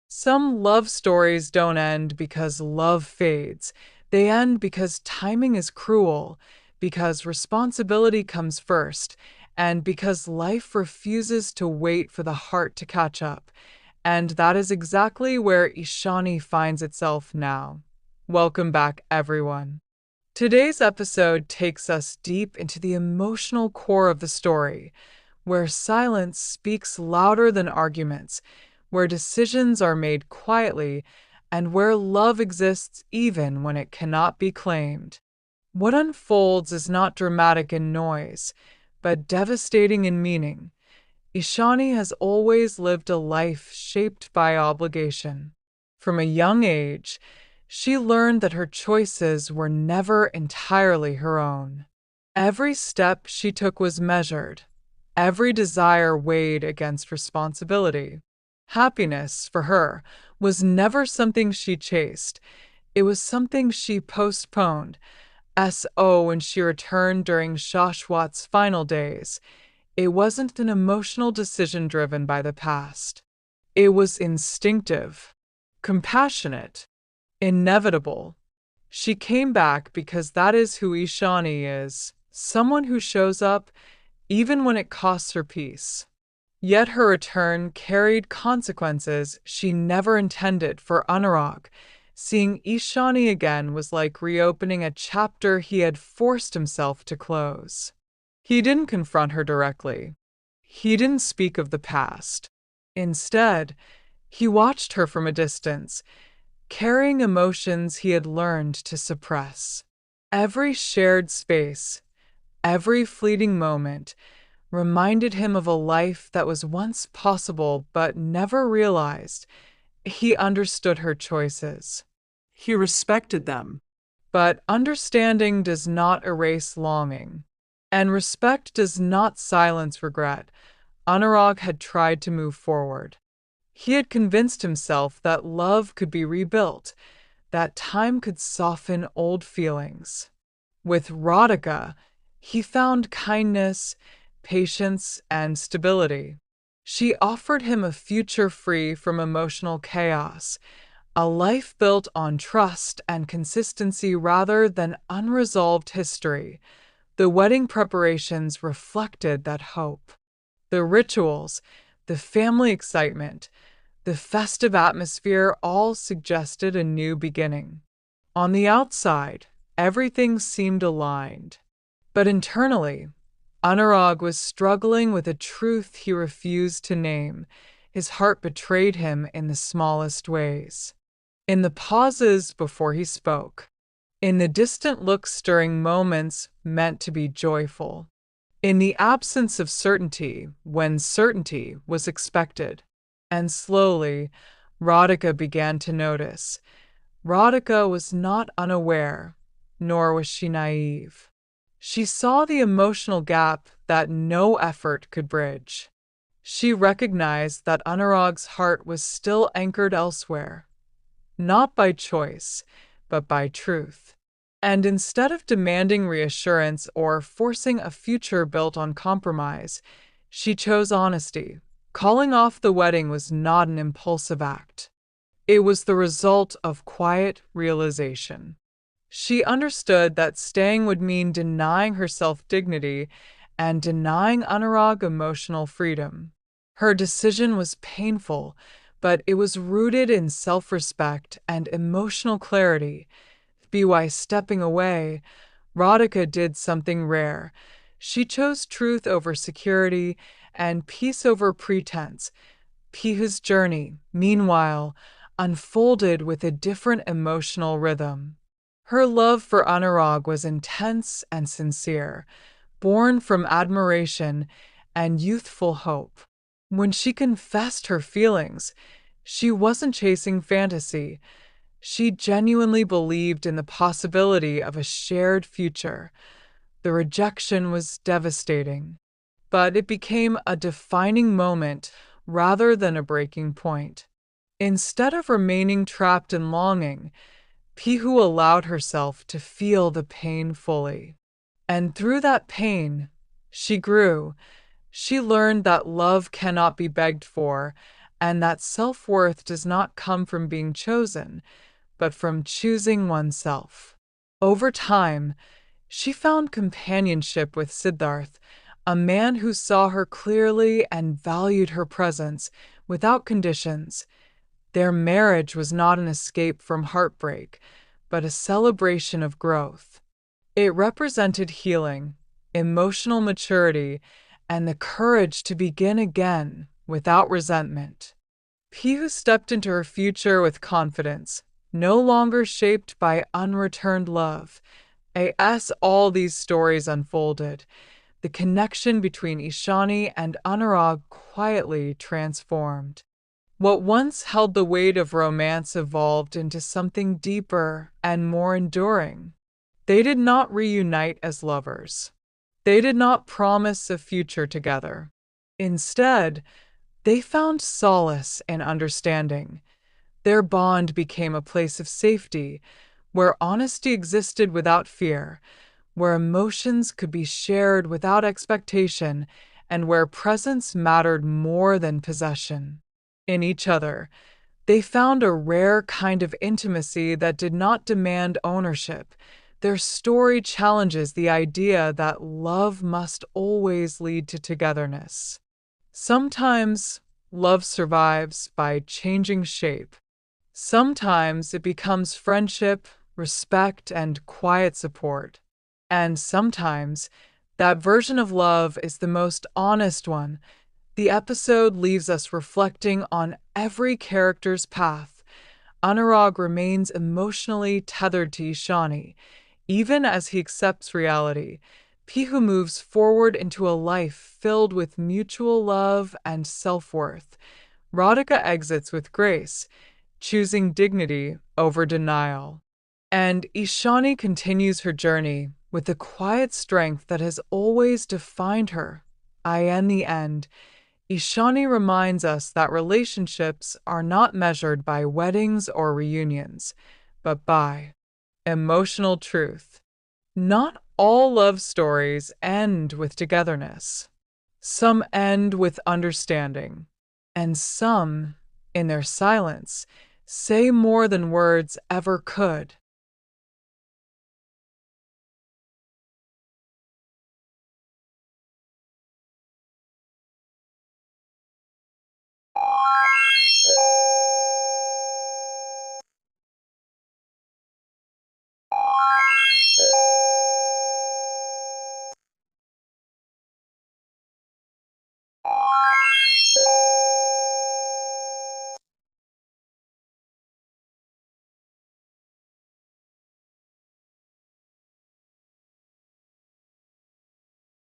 Some love stories don't end because love fades. They end because timing is cruel, because responsibility comes first, and because life refuses to wait for the heart to catch up. And that is exactly where Ishani finds itself now. Welcome back, everyone. Today's episode takes us deep into the emotional core of the story, where silence speaks louder than arguments, where decisions are made quietly, and where love exists even when it cannot be claimed. What unfolds is not dramatic in noise, but devastating in meaning. Ishani has always lived a life shaped by obligation. From a young age, she learned that her choices were never entirely her own. Every step she took was measured, every desire weighed against responsibility. Happiness, for her, was never something she chased, it was something she postponed. When she returned during Shashwat's final days, it wasn't an emotional decision driven by the past. It was instinctive, compassionate, inevitable. She came back because that is who Ishani is, someone who shows up even when it costs her peace. Yet her return carried consequences she never intended for Anurag. Seeing Ishani again was like reopening a chapter he had forced himself to close. He didn't confront her directly. He didn't speak of the past. Instead, he watched her from a distance, carrying emotions he had learned to suppress. Every shared space, every fleeting moment, reminded him of a life that was once possible but never realized. He understood her choices. He respected them. But understanding does not erase longing, and respect does not silence regret. Anurag had tried to move forward. He had convinced himself that love could be rebuilt, that time could soften old feelings. With Rodica, he found kindness, patience, and stability. She offered him a future free from emotional chaos, a life built on trust and consistency rather than unresolved history. The wedding preparations reflected that hope. The rituals, the family excitement, the festive atmosphere all suggested a new beginning. On the outside, everything seemed aligned. But internally, Anurag was struggling with a truth he refused to name. His heart betrayed him in the smallest ways. In the pauses before he spoke, in the distant looks during moments meant to be joyful, in the absence of certainty when certainty was expected. And slowly, Rodica began to notice. Rodica was not unaware, nor was she naive. She saw the emotional gap that no effort could bridge. She recognized that Anurag's heart was still anchored elsewhere, not by choice, but by truth. And instead of demanding reassurance or forcing a future built on compromise, she chose honesty. Calling off the wedding was not an impulsive act. It was the result of quiet realization. She understood that staying would mean denying herself dignity and denying Anurag emotional freedom. Her decision was painful, but it was rooted in self-respect and emotional clarity. By stepping away, Rodica did something rare. She chose truth over security and peace over pretense. Pihu's journey, meanwhile, unfolded with a different emotional rhythm. Her love for Anurag was intense and sincere, born from admiration and youthful hope. When she confessed her feelings, she wasn't chasing fantasy. She genuinely believed in the possibility of a shared future. The rejection was devastating, but it became a defining moment rather than a breaking point. Instead of remaining trapped in longing, Pihu allowed herself to feel the pain fully. And through that pain, she grew. She learned that love cannot be begged for, and that self-worth does not come from being chosen, but from choosing oneself. Over time, she found companionship with Siddharth, a man who saw her clearly and valued her presence without conditions. Their marriage was not an escape from heartbreak, but a celebration of growth. It represented healing, emotional maturity, and the courage to begin again without resentment. Pihu stepped into her future with confidence, no longer shaped by unreturned love. As all these stories unfolded, the connection between Ishani and Anurag quietly transformed. What once held the weight of romance evolved into something deeper and more enduring. They did not reunite as lovers. They did not promise a future together. Instead, they found solace in understanding. Their bond became a place of safety, where honesty existed without fear, where emotions could be shared without expectation, and where presence mattered more than possession. In each other, they found a rare kind of intimacy that did not demand ownership. Their story challenges the idea that love must always lead to togetherness. Sometimes love survives by changing shape. Sometimes it becomes friendship, respect, and quiet support. And sometimes that version of love is the most honest one. The episode leaves us reflecting on every character's path. Anurag remains emotionally tethered to Ishani, even as he accepts reality. Pihu moves forward into a life filled with mutual love and self-worth. Rodica exits with grace, choosing dignity over denial. And Ishani continues her journey with the quiet strength that has always defined her. In the end, Ishani reminds us that relationships are not measured by weddings or reunions, but by emotional truth. Not all love stories end with togetherness. Some end with understanding, and some, in their silence, say more than words ever could.